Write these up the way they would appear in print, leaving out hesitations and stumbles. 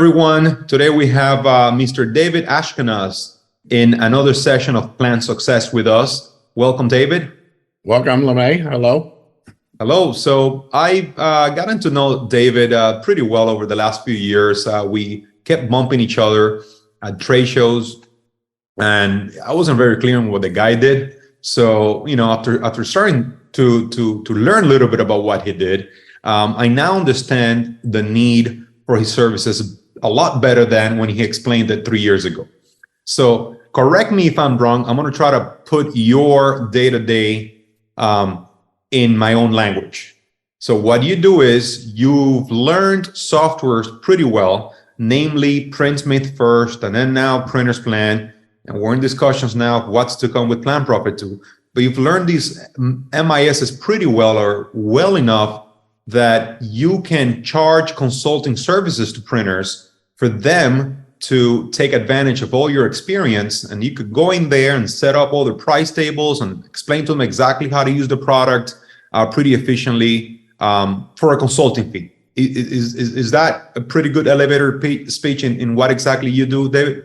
everyone. Today we have Mr. David Ashkenaz in another session of PlanSuccess with us. Welcome, David. Welcome, Lemay. Hello. Hello. So I've gotten to know David pretty well over the last few years. We kept bumping each other at trade shows, and I wasn't very clear on what the guy did. So, you know, after starting to learn a little bit about what he did, I now understand the need for his services a lot better than when he explained it 3 years ago. So correct me if I'm wrong. I'm going to try to put your day-to-day in my own language. So what you do is you've learned softwares pretty well, namely PrintSmith first, and then now Printer's Plan. And we're in discussions now of what's to come with PlanProphet too. But you've learned these MISs pretty well, or well enough that you can charge consulting services to printers for them to take advantage of all your experience. And you could go in there and set up all the price tables and explain to them exactly how to use the product pretty efficiently for a consulting fee. Is that a pretty good elevator speech in what exactly you do, David?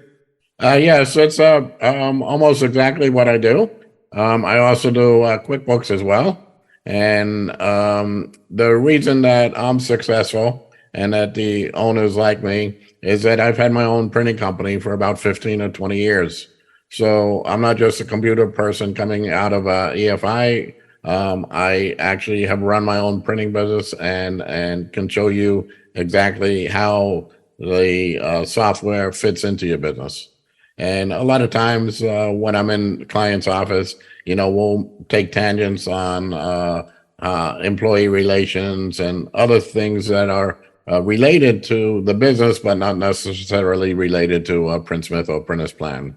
Yes, it's almost exactly what I do. I also do QuickBooks as well. And the reason that I'm successful and that the owners like me is that I've had my own printing company for about 15 or 20 years. So I'm not just a computer person coming out of EFI. I actually have run my own printing business and can show you exactly how the software fits into your business. And a lot of times when I'm in the client's office, you know, we'll take tangents on employee relations and other things that are related to the business, but not necessarily related to PrintSmith or Printer's Plan.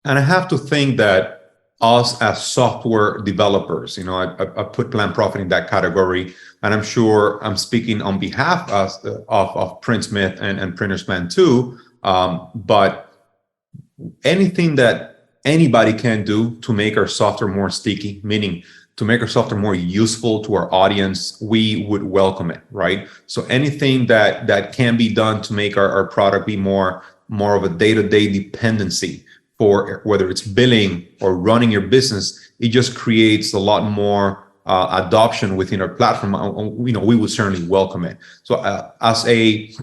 And I have to think that us as software developers, you know, I put PlanProphet in that category, and I'm sure I'm speaking on behalf of PrintSmith and Printer's Plan too, but anything that anybody can do to make our software more sticky, meaning to make our software more useful to our audience, we would welcome it, right? So anything that can be done to make our product be more of a day-to-day dependency for whether it's billing or running your business, it just creates a lot more adoption within our platform. You know, we would certainly welcome it. So as a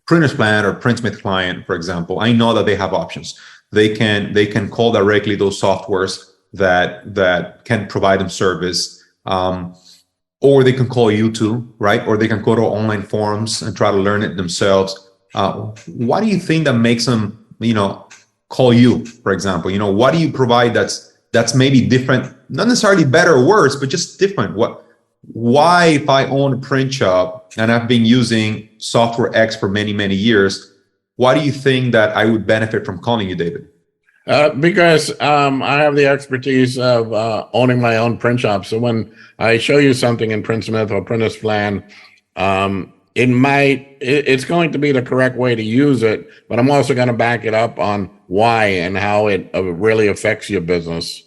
Printer's Plan or PrintSmith client, for example, I know that they have options. They can call directly those softwares that can provide them service, or they can call you too, right? Or they can go to online forums and try to learn it themselves. What do you think that makes them, you know, call you, for example? You know, what do you provide that's maybe different, not necessarily better or worse, but just different? Why, if I own a print shop and I've been using software X for many, many years, why do you think that I would benefit from calling you, David? Because I have the expertise of owning my own print shop. So when I show you something in PrintSmith or Printer's Plan, it's going to be the correct way to use it, but I'm also going to back it up on why and how it really affects your business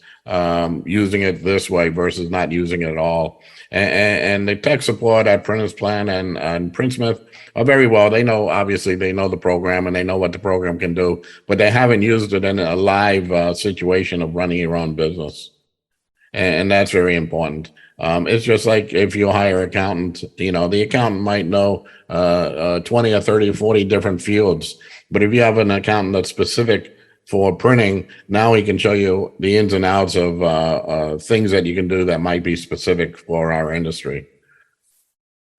using it this way versus not using it at all. And the tech support at Printer's Plan and PrintSmith are very well. They know, obviously, they know the program and they know what the program can do, but they haven't used it in a live situation of running your own business. And that's very important. It's just like if you hire an accountant, you know, the accountant might know 20 or 30 or 40 different fields. But if you have an accountant that's specific for printing, now he can show you the ins and outs of things that you can do that might be specific for our industry.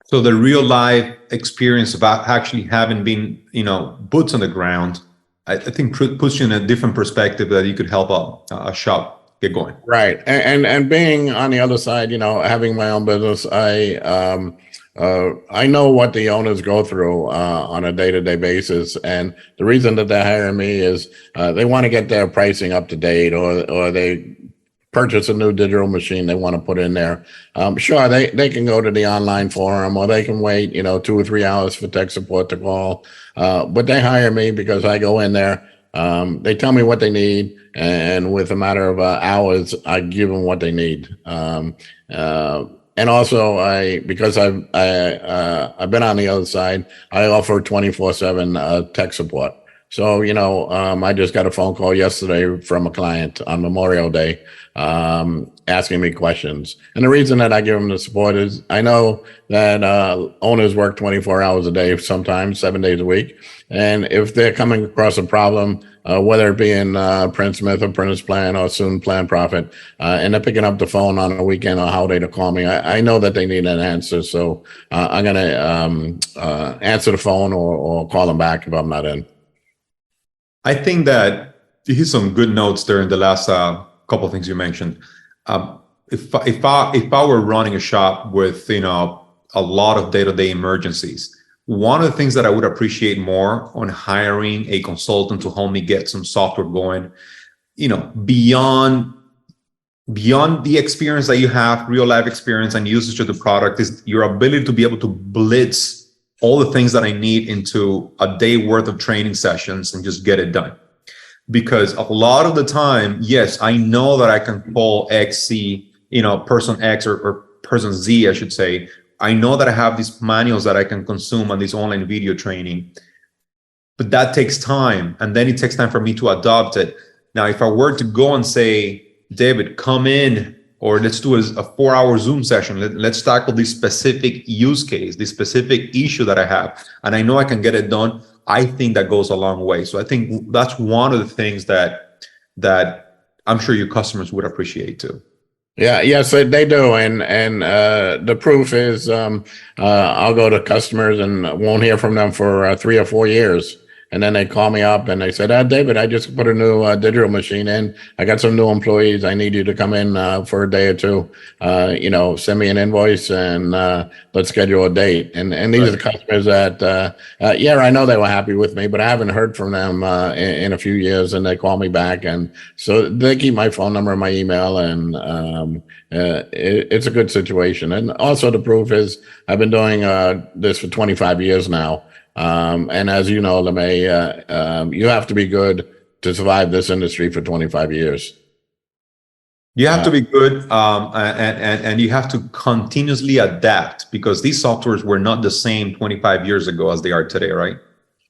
So the real life experience about actually having been, you know, boots on the ground, I think puts you in a different perspective that you could help a shop get going. Right. And being on the other side, you know, having my own business, I know what the owners go through on a day-to-day basis. And the reason that they hire me is they want to get their pricing up to date, or they purchase a new digital machine they want to put in there. Sure, they can go to the online forum, or they can wait, you know, 2 or 3 hours for tech support to call. But they hire me because I go in there. They tell me what they need, and with a matter of hours, I give them what they need. And also, because I've been on the other side, I offer 24/7 tech support. So, I just got a phone call yesterday from a client on Memorial Day, asking me questions. And the reason that I give them the support is I know that owners work 24 hours a day, sometimes 7 days a week. And if they're coming across a problem, whether it be in PrintSmith or PrintSplan or soon PlanProphet, and they're picking up the phone on a weekend or holiday to call me, I know that they need an answer. So I'm going to answer the phone or call them back if I'm not in. I think that you hit some good notes there in the last couple of things you mentioned. If I were running a shop with a lot of day-to-day emergencies, one of the things that I would appreciate more on hiring a consultant to help me get some software going, beyond the experience that you have, real life experience and usage of the product, is your ability to be able to blitz all the things that I need into a day worth of training sessions and just get it done. Because a lot of the time, yes, I know that I can call XC, person X or person Z, I should say. I know that I have these manuals that I can consume on this online video training, but that takes time. And then it takes time for me to adopt it. Now, if I were to go and say, David, come in, or let's do a 4-hour Zoom session. Let's tackle this specific use case, this specific issue that I have, and I know I can get it done. I think that goes a long way. So I think that's one of the things that I'm sure your customers would appreciate too. Yeah, yes, they do, and the proof is I'll go to customers and won't hear from them for 3 or 4 years. And then they call me up and they said, David, I just put a new digital machine in. I got some new employees. I need you to come in for a day or two. Send me an invoice and let's schedule a date. And these are the customers that, I know they were happy with me, but I haven't heard from them in a few years. And they call me back. And so they keep my phone number and my email. And it's a good situation. And also the proof is I've been doing this for 25 years now. And as you know, Lemay, you have to be good to survive this industry for 25 years. You have to be good, and you have to continuously adapt, because these softwares were not the same 25 years ago as they are today, right?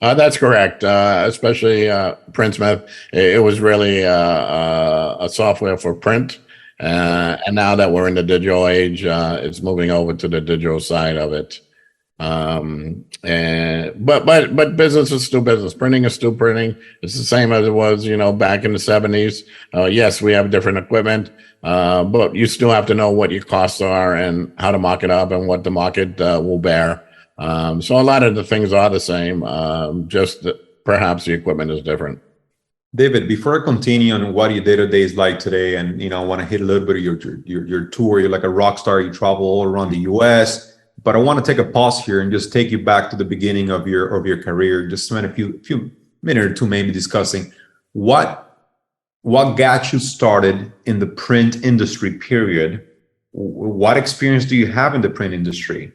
That's correct. Especially PrintSmith. It was really a software for print. And now that we're in the digital age, it's moving over to the digital side of it. But business is still business. Printing is still printing. It's the same as it was, back in the 70s. Yes, we have different equipment, but you still have to know what your costs are and how to mock it up and what the market will bear. So a lot of the things are the same, just perhaps the equipment is different. David, before I continue on what your day-to-day is like today, and I want to hit a little bit of your tour. You're like a rock star. You travel all around the U.S. But I want to take a pause here and just take you back to the beginning of your career. Just spend a few minutes or two maybe discussing what got you started in the print industry, period. What experience do you have in the print industry?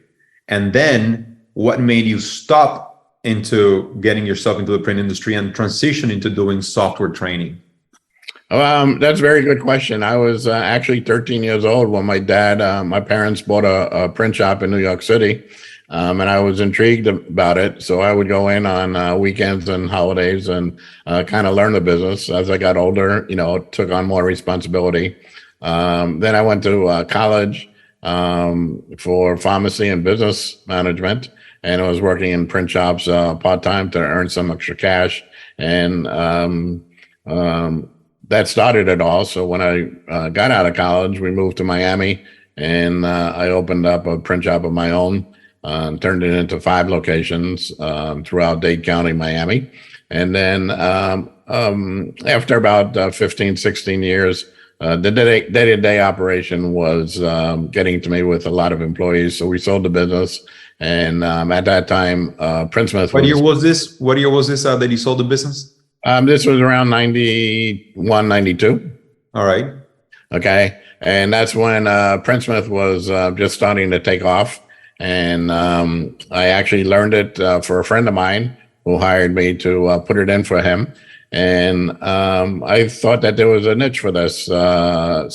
And then what made you stop into getting yourself into the print industry and transition into doing software training? That's a very good question. I was actually 13 years old when my parents bought a print shop in New York City, and I was intrigued about it. So I would go in on weekends and holidays and kind of learn the business. As I got older, took on more responsibility. Then I went to college for pharmacy and business management, and I was working in print shops part-time to earn some extra cash. And that started it all. So when I got out of college, we moved to Miami, and I opened up a print shop of my own, and turned it into 5 locations throughout Dade County, Miami. And then after about 15, 16 years, the day-to-day operation was getting to me with a lot of employees. So we sold the business. And at that time, PrintSmith. What year was this? What year was this that you sold the business? This was around 91, 92. All right. Okay. And that's when PrintSmith was just starting to take off. And I actually learned it for a friend of mine who hired me to put it in for him. And I thought that there was a niche for this,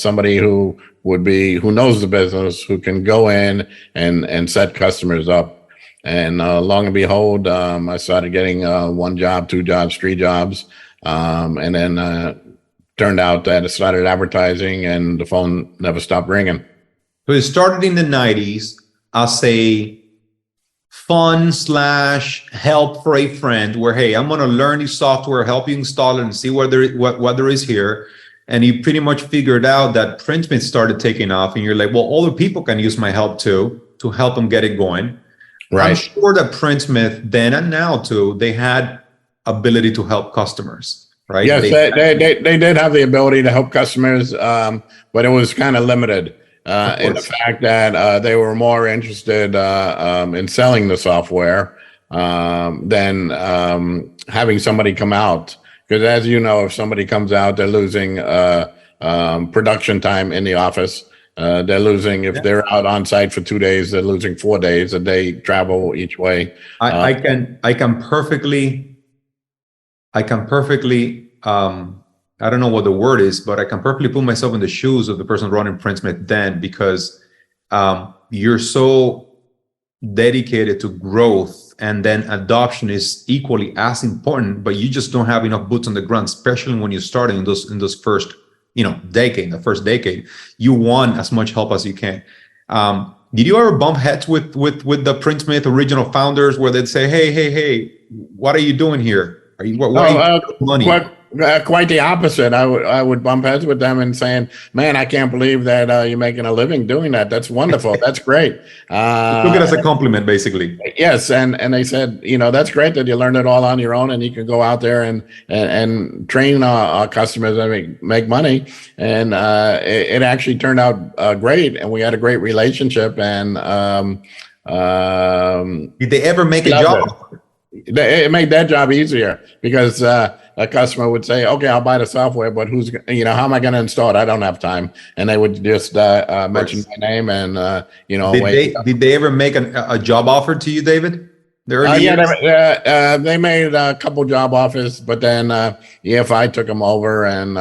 somebody who knows the business, who can go in and set customers up. And long and behold, I started getting 1 job, 2 jobs, 3 jobs. And then turned out that it started advertising and the phone never stopped ringing. So it started in the 90s as a fun/help for a friend where, hey, I'm going to learn this software, help you install it and see what there is here. And you pretty much figured out that PrintSmith started taking off and you're like, well, other people can use my help too, to help them get it going. Right. I'm sure that PrintSmith then and now too, they had ability to help customers, right? Yes, they did have the ability to help customers, but it was kind of limited. In the fact that they were more interested in selling the software than having somebody come out. Because as you know, if somebody comes out, they're losing production time in the office. They're losing, if they're out on site for 2 days, they're losing 4 days, a day travel each way. I can perfectly I don't know what the word is, but I can perfectly put myself in the shoes of the person running PrintSmith then, because you're so dedicated to growth, and then adoption is equally as important, but you just don't have enough boots on the ground, especially when you're starting in those first, the first decade. You want as much help as you can. Did you ever bump heads with the PrintSmith original founders where they'd say, hey, what are you doing here? Why are you money? Quite the opposite. I would bump heads with them and saying, man, I can't believe that you're making a living doing that. That's wonderful. That's great. Took it as a compliment, basically. Yes. And they said, that's great that you learned it all on your own and you can go out there and train our customers and make money. And it actually turned out great. And we had a great relationship. And did they ever make a job? It made that job easier, because a customer would say, okay, I'll buy the software, but how am I going to install it? I don't have time. And they would just mention my name and, Did they ever make a job offer to you, David? They made a couple job offers, but then EFI took them over, and,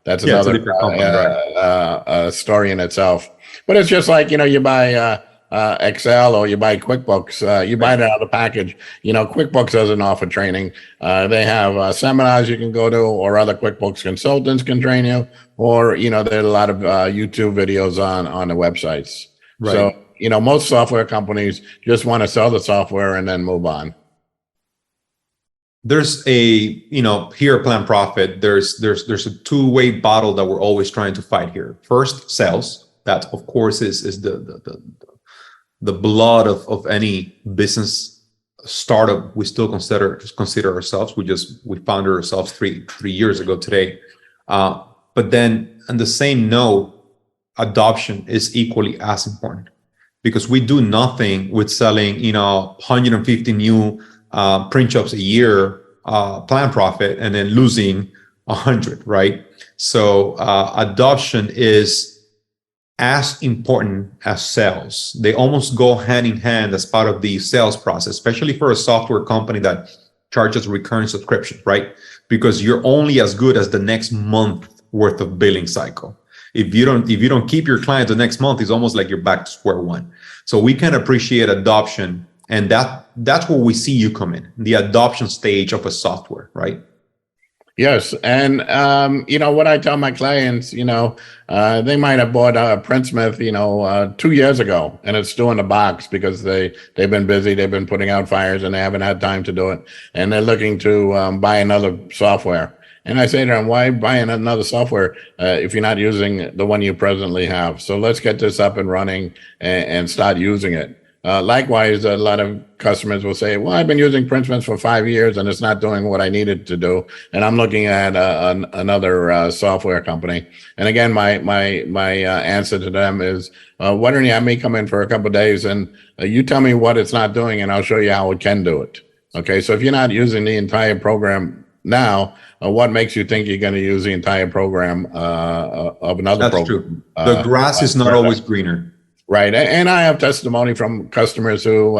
that's another story in itself. But it's just like, you buy Excel or you buy QuickBooks, you buy it out of the package. QuickBooks doesn't offer training. They have seminars you can go to, or other QuickBooks consultants can train you, or, there are a lot of YouTube videos on the websites. Right. So, most software companies just want to sell the software and then move on. There's here at PlanProphet, there's a two-way battle that we're always trying to fight here. First, sales. That, of course, is the blood of any business startup. We still consider ourselves. We founded ourselves three years ago today. But then on the same note, adoption is equally as important, because we do nothing with selling 150 new print shops a year, PlanProphet, and then losing 100, right? So adoption is as important as sales. They almost go hand in hand as part of the sales process, especially for a software company that charges recurring subscriptions, right? Because you're only as good as the next month worth of billing cycle. If you don't keep your client the next month, it's almost like you're back to square one. So we can appreciate adoption, and that's where we see you come in, the adoption stage of a software, right? Yes. And, what I tell my clients, they might have bought a PrintSmith, 2 years ago, and it's still in the box because they've been busy. They've been putting out fires and they haven't had time to do it. And they're looking to buy another software. And I say to them, why buy another software if you're not using the one you presently have? So let's get this up and running and start using it. Likewise, a lot of customers will say, well, I've been using PrintSmith for 5 years and it's not doing what I needed to do. And I'm looking at another software company. And again, my answer to them is, why don't you have me come in for a couple of days and you tell me what it's not doing and I'll show you how it can do it. Okay, so if you're not using the entire program now, what makes you think you're going to use the entire program of another program? That's true. The grass is not always greener. Right. And I have testimony from customers who,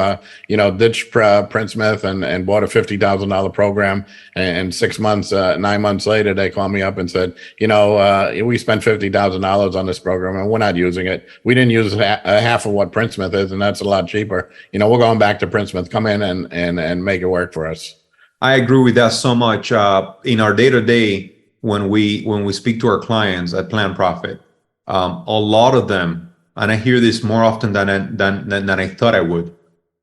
ditched PrintSmith and bought a $50,000 program. And 6 months, 9 months later, they called me up and said, we spent $50,000 on this program and we're not using it. We didn't use half of what PrintSmith is, and that's a lot cheaper. We're going back to PrintSmith. Come in and make it work for us. I agree with that so much. In our day-to-day, when we speak to our clients at PlanProphet, a lot of them, and I hear this more often than I thought I would,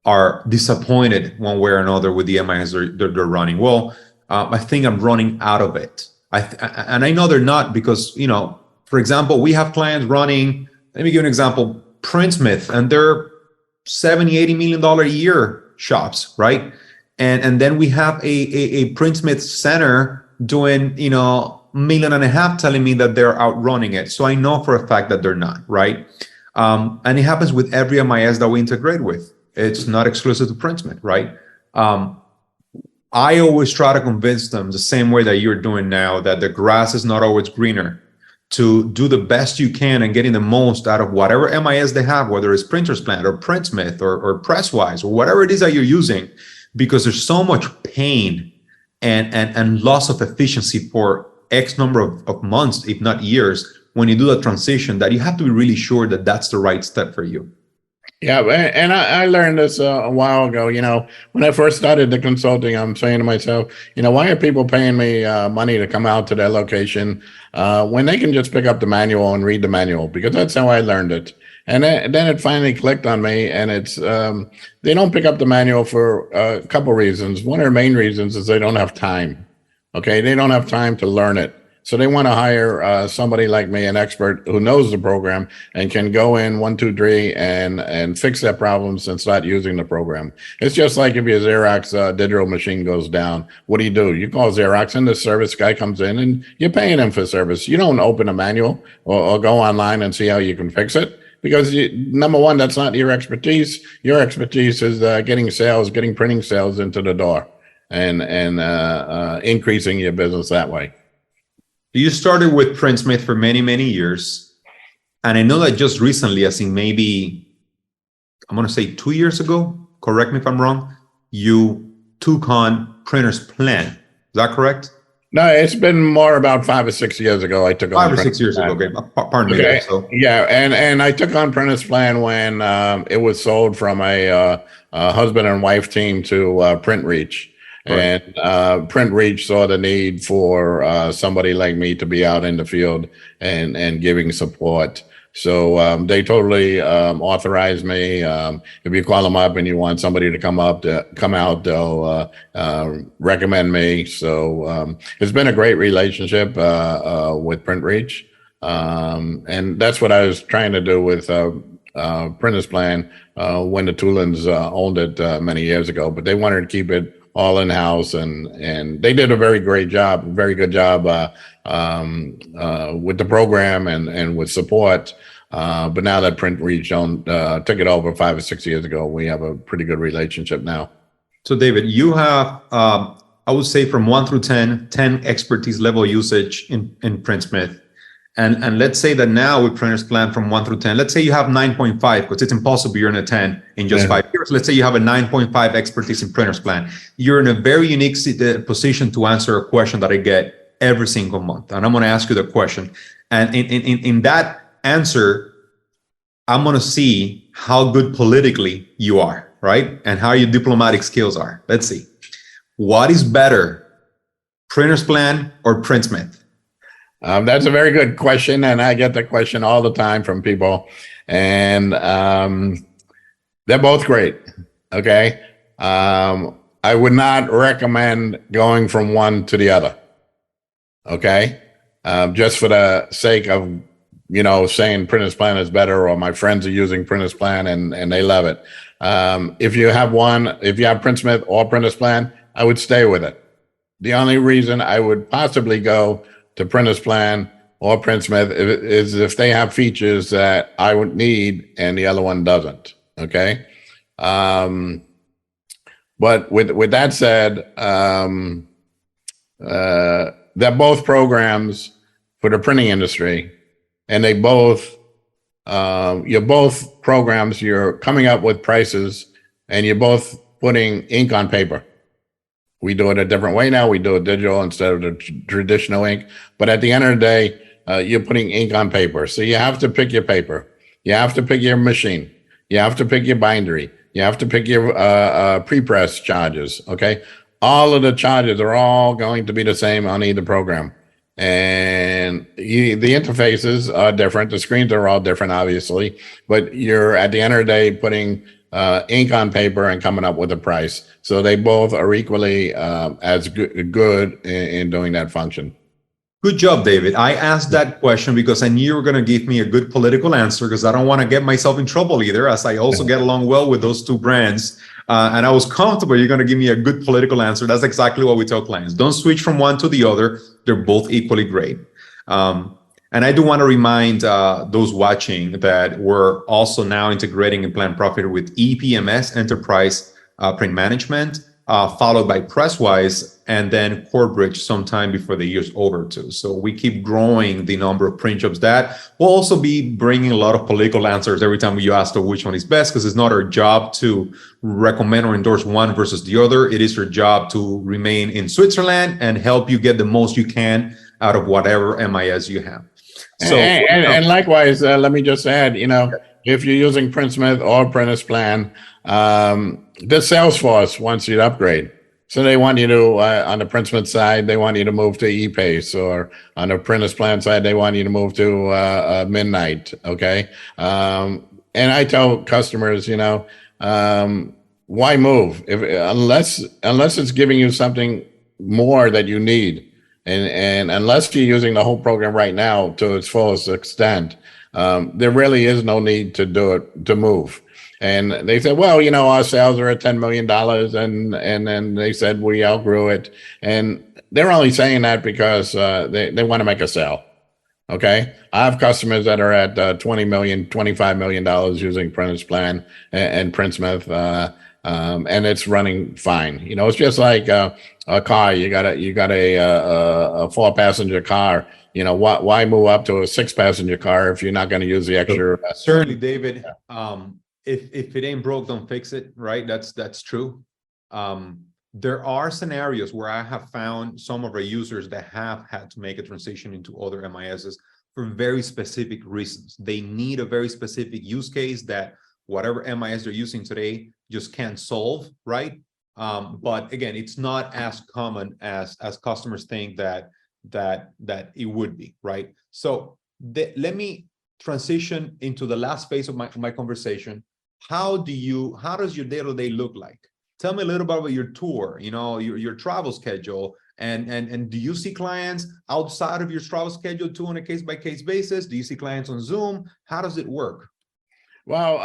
are disappointed one way or another with the MIS they're running. Well, I think I'm running out of it. And I know they're not, because, for example, we have clients running, let me give you an example, PrintSmith, and they're $70-80 million a year shops, right? And then we have a PrintSmith center doing, $1.5 million, telling me that they're outrunning it. So I know for a fact that they're not, right? And it happens with every MIS that we integrate with. It's not exclusive to PrintSmith, right? I always try to convince them the same way that you're doing now, that the grass is not always greener, to do the best you can and getting the most out of whatever MIS they have, whether it's Printer's Plan or PrintSmith or Presswise or whatever it is that you're using, because there's so much pain and loss of efficiency for X number of months, if not years, when you do that transition, that you have to be really sure that that's the right step for you. Yeah, and I learned this a while ago. When I first started the consulting, I'm saying to myself, why are people paying me money to come out to their location when they can just pick up the manual and read the manual? Because that's how I learned it. And then it finally clicked on me, and it's they don't pick up the manual for a couple reasons. One of the main reasons is they don't have time. Okay, they don't have time to learn it. So they want to hire somebody like me, an expert who knows the program and can go in 1, 2, 3 and fix their problems and start using the program. It's just like if your Xerox digital machine goes down, what do? You call Xerox, and the service guy comes in and you're paying him for service. You don't open a manual or go online and see how you can fix it, because number one, that's not your expertise. Your expertise is getting printing sales into the door and increasing your business that way. You started with PrintSmith for many, many years. And I know that just recently, as in maybe, I'm going to say 2 years ago, correct me if I'm wrong, you took on Printer's Plan. Is that correct? No, it's been more about 5 or 6 years ago. I took on 5 or 6 years ago. Okay, pardon me. Okay. So. Yeah, and I took on Printer's Plan when it was sold from a husband and wife team to PrintReach. Right. And PrintReach saw the need for somebody like me to be out in the field and giving support. So they totally authorized me. If you call them up and you want somebody to come out, they'll recommend me. So it's been a great relationship with PrintReach. And that's what I was trying to do with Printer's Plan when the Toolins owned it many years ago. But they wanted to keep it all in-house, and they did a very good job with the program and with support. But now that PrintReach took it over 5 or 6 years ago, we have a pretty good relationship now. So David, you have, I would say from 1 through 10 expertise level usage in PrintSmith. And let's say that now with Printer's Plan from 1 through 10, let's say you have 9.5, because it's impossible you're in a 10 in just 5 years. Let's say you have a 9.5 expertise in Printer's Plan. You're in a very unique position to answer a question that I get every single month. And I'm going to ask you the question. And in that answer, I'm going to see how good politically you are, right? And how your diplomatic skills are. Let's see. What is better, Printer's Plan or PrintSmith? That's a very good question, and I get that question all the time from people, and they're both great. Okay, I would not recommend going from one to the other. Okay, just for the sake of saying Printer's Plan is better, or my friends are using Printer's Plan and they love it. If you have PrintSmith or Printer's Plan, I would stay with it. The only reason I would possibly go to Printer's Plan or PrintSmith is if they have features that I would need and the other one doesn't. Okay. But with that said, they're both programs for the printing industry, and they both you're both programs, you're coming up with prices, and you're both putting ink on paper. We do it a different way now. We do it digital instead of the traditional ink. But at the end of the day, you're putting ink on paper. So you have to pick your paper. You have to pick your machine. You have to pick your bindery. You have to pick your pre-press charges. Okay. All of the charges are all going to be the same on either program. And the interfaces are different. The screens are all different, obviously. But you're at the end of the day putting ink on paper and coming up with a price. So they both are equally as good in doing that function. Good job, David. I asked that question because I knew you were going to give me a good political answer, because I don't want to get myself in trouble either, as I also get along well with those two brands. And I was comfortable you're going to give me a good political answer. That's exactly what we tell clients. Don't switch from one to the other. They're both equally great. And I do want to remind those watching that we're also now integrating in PlanProphet with EPMS, Enterprise Print Management, followed by Presswise, and then Corebridge sometime before the year's over too. So we keep growing the number of print jobs. That will also be bringing a lot of political answers every time you ask them which one is best, because it's not our job to recommend or endorse one versus the other. It is your job to remain in Switzerland and help you get the most you can out of whatever MIS you have. So, and likewise, let me just add, if you're using PrintSmith or PrintSplan, the Salesforce wants you to upgrade. So they want you to, on the PrintSmith side, they want you to move to ePace, or on the PrintSplan side, they want you to move to Midnight. Okay. And I tell customers, why move unless it's giving you something more that you need. And unless you're using the whole program right now to its fullest extent, there really is no need to do it, to move. And they said, well, our sales are at $10 million. And then they said we outgrew it. And they're only saying that because they want to make a sale. Okay. I have customers that are at 20 million, $25 million using PrintSplan and PrintSmith. And it's running fine. It's just like a car. You got a 4-passenger car. Why move up to a 6-passenger car if you're not going to use the extra? Certainly, David. If it ain't broke, don't fix it. Right? That's true. There are scenarios where I have found some of our users that have had to make a transition into other MISs for very specific reasons. They need a very specific use case that whatever MIS they're using today just can't solve, right? But again, it's not as common as customers think that it would be, right? So let me transition into the last phase of my conversation. How does your day-to-day look like? Tell me a little bit about your tour, your travel schedule, and do you see clients outside of your travel schedule too on a case-by-case basis? Do you see clients on Zoom? How does it work? Well,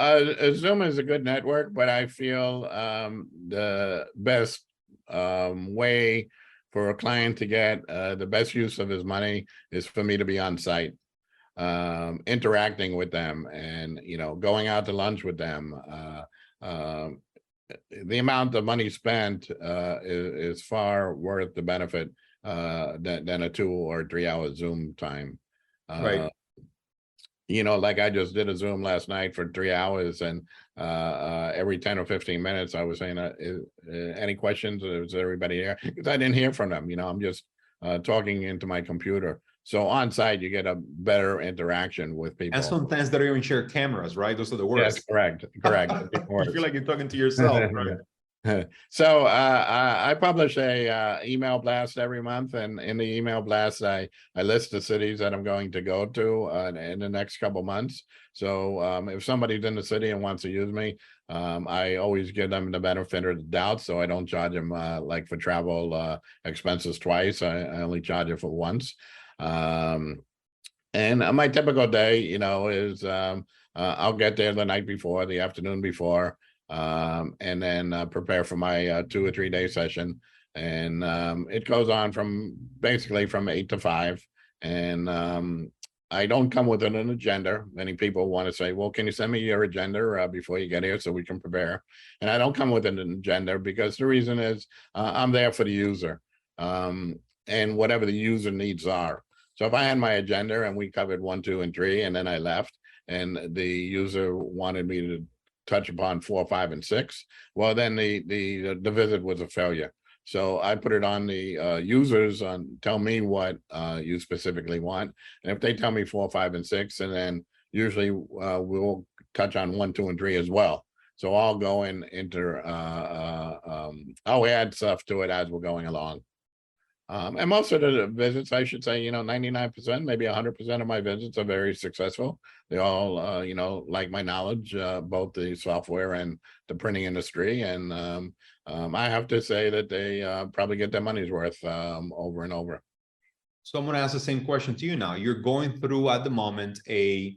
Zoom is a good network, but I feel the best way for a client to get the best use of his money is for me to be on site, interacting with them, and going out to lunch with them. The amount of money spent is far worth the benefit than a 2 or 3 hour Zoom time. Right. Like I just did a Zoom last night for 3 hours, and every 10 or 15 minutes I was saying, any questions? Is everybody here? Because I didn't hear from them. I'm just talking into my computer. So on site, you get a better interaction with people. And sometimes they don't even share cameras, right? Those are the worst. Yes, correct. You feel like you're talking to yourself, right? So I publish a email blast every month, and in the email blast I list the cities that I'm going to go to in the next couple months. So if somebody's in the city and wants to use me, I always give them the benefit of the doubt, so I don't charge them like for travel expenses twice. I only charge it for once. And my typical day, is I'll get there the night before, the afternoon before, and then prepare for my 2 or 3 day session. And it goes on from 8 to 5. And I don't come with an agenda. Many people want to say, well, can you send me your agenda before you get here so we can prepare? And I don't come with an agenda because the reason is I'm there for the user, and whatever the user needs are. So if I had my agenda and we covered 1, 2, and 3, and then I left, and the user wanted me to touch upon 4, 5, and 6, well, then the visit was a failure. So I put it on the users on tell me what you specifically want, and if they tell me 4, 5, and 6, and then usually we'll touch on 1, 2, and 3 as well. So I'll go I'll add stuff to it as we're going along. And most of the visits, I should say, 99%, maybe 100% of my visits are very successful. They all, like my knowledge, both the software and the printing industry. And I have to say that they probably get their money's worth over and over. So I'm going to ask the same question to you now. You're going through at the moment a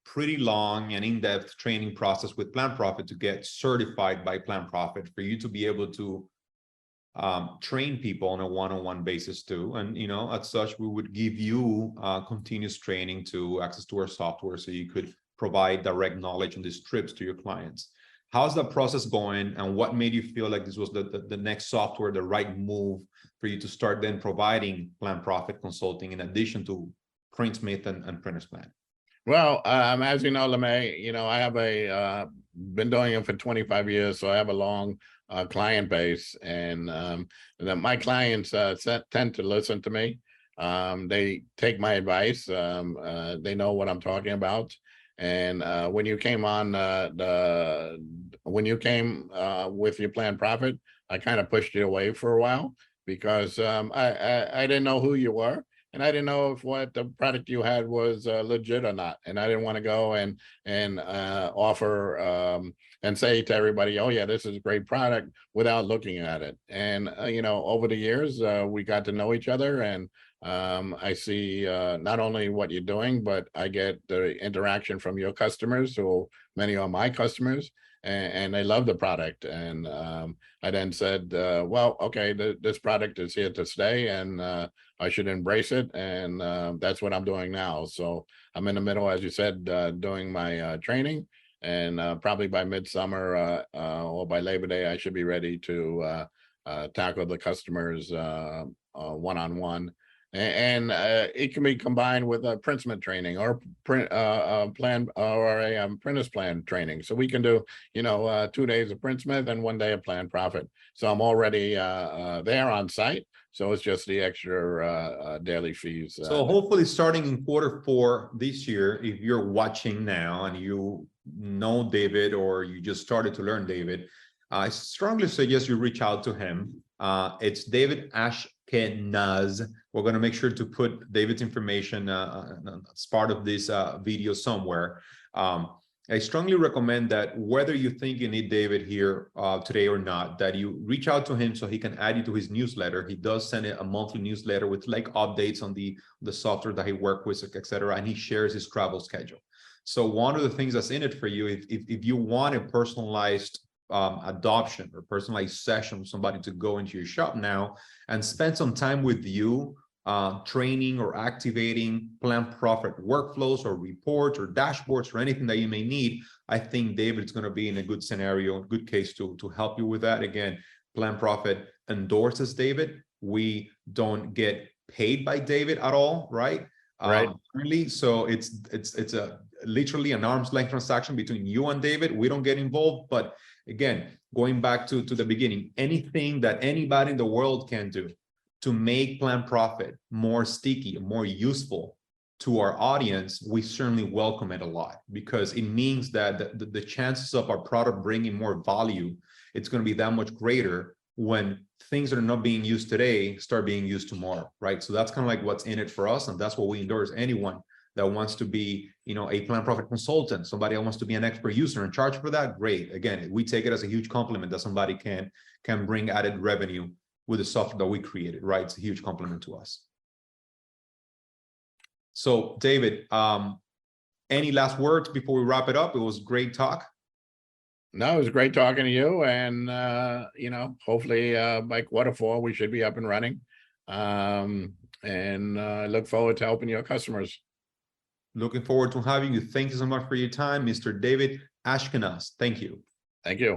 pretty long and in-depth training process with PlanProphet to get certified by PlanProphet for you to be able to train people on a one-on-one basis too. And, as such, we would give you continuous training to access to our software so you could provide direct knowledge on these trips to your clients. How's the process going, and what made you feel like this was the next software, the right move for you to start then providing PlanProphet consulting in addition to PrintSmith and Printer's Plan? Well, as you know, Lemay, I have been doing it for 25 years, so I have a long client base, and my clients tend to listen to me. They take my advice. They know what I'm talking about. And when you came on with your PlanProphet, I kind of pushed you away for a while because I didn't know who you were. And I didn't know if what the product you had was legit or not. And I didn't want to go and offer and say to everybody, oh, yeah, this is a great product without looking at it. And, over the years, we got to know each other. And I see not only what you're doing, but I get the interaction from your customers, who many are my customers. And they love the product. And I then said, well, okay, this product is here to stay, and I should embrace it. And that's what I'm doing now. So I'm in the middle, as you said, doing my training. And probably by midsummer or by Labor Day, I should be ready to tackle the customers one-on-one. And it can be combined with a PrintSmith training or plan or a Printer's Plan training. So we can do, 2 days of PrintSmith and 1 day of PlanProphet. So I'm already there on site. So it's just the extra daily fees. So hopefully starting in Q4 this year, if you're watching now and you know David or you just started to learn David, I strongly suggest you reach out to him. It's David Ashkenaz. We're going to make sure to put David's information as part of this video somewhere. I strongly recommend that whether you think you need David here today or not, that you reach out to him so he can add you to his newsletter. He does send a monthly newsletter with like updates on the software that he works with, etc. And he shares his travel schedule. So one of the things that's in it for you, if you want a personalized adoption or personalized session with somebody to go into your shop now and spend some time with you, training or activating PlanProphet workflows or reports or dashboards or anything that you may need, I think David's going to be in a good scenario, good case to help you with that. Again, PlanProphet endorses David. We don't get paid by David at all, right? Right. Really, so it's a literally an arm's length transaction between you and David. We don't get involved, but again, going back to the beginning, anything that anybody in the world can do to make PlanProphet more sticky, more useful to our audience, we certainly welcome it a lot, because it means that the chances of our product bringing more value, it's going to be that much greater when things that are not being used today start being used tomorrow, right? So that's kind of like what's in it for us, and that's what we endorse. Anyone that wants to be, a PlanProphet consultant, somebody that wants to be an expert user and charge for that, great. Again, we take it as a huge compliment that somebody can bring added revenue with the software that we created, right? It's a huge compliment to us. So David, any last words before we wrap it up? It was great talk. No, it was great talking to you. And, hopefully by Q4, we should be up and running. And I look forward to helping your customers. Looking forward to having you. Thank you so much for your time, Mr. David Ashkenaz. Thank you. Thank you.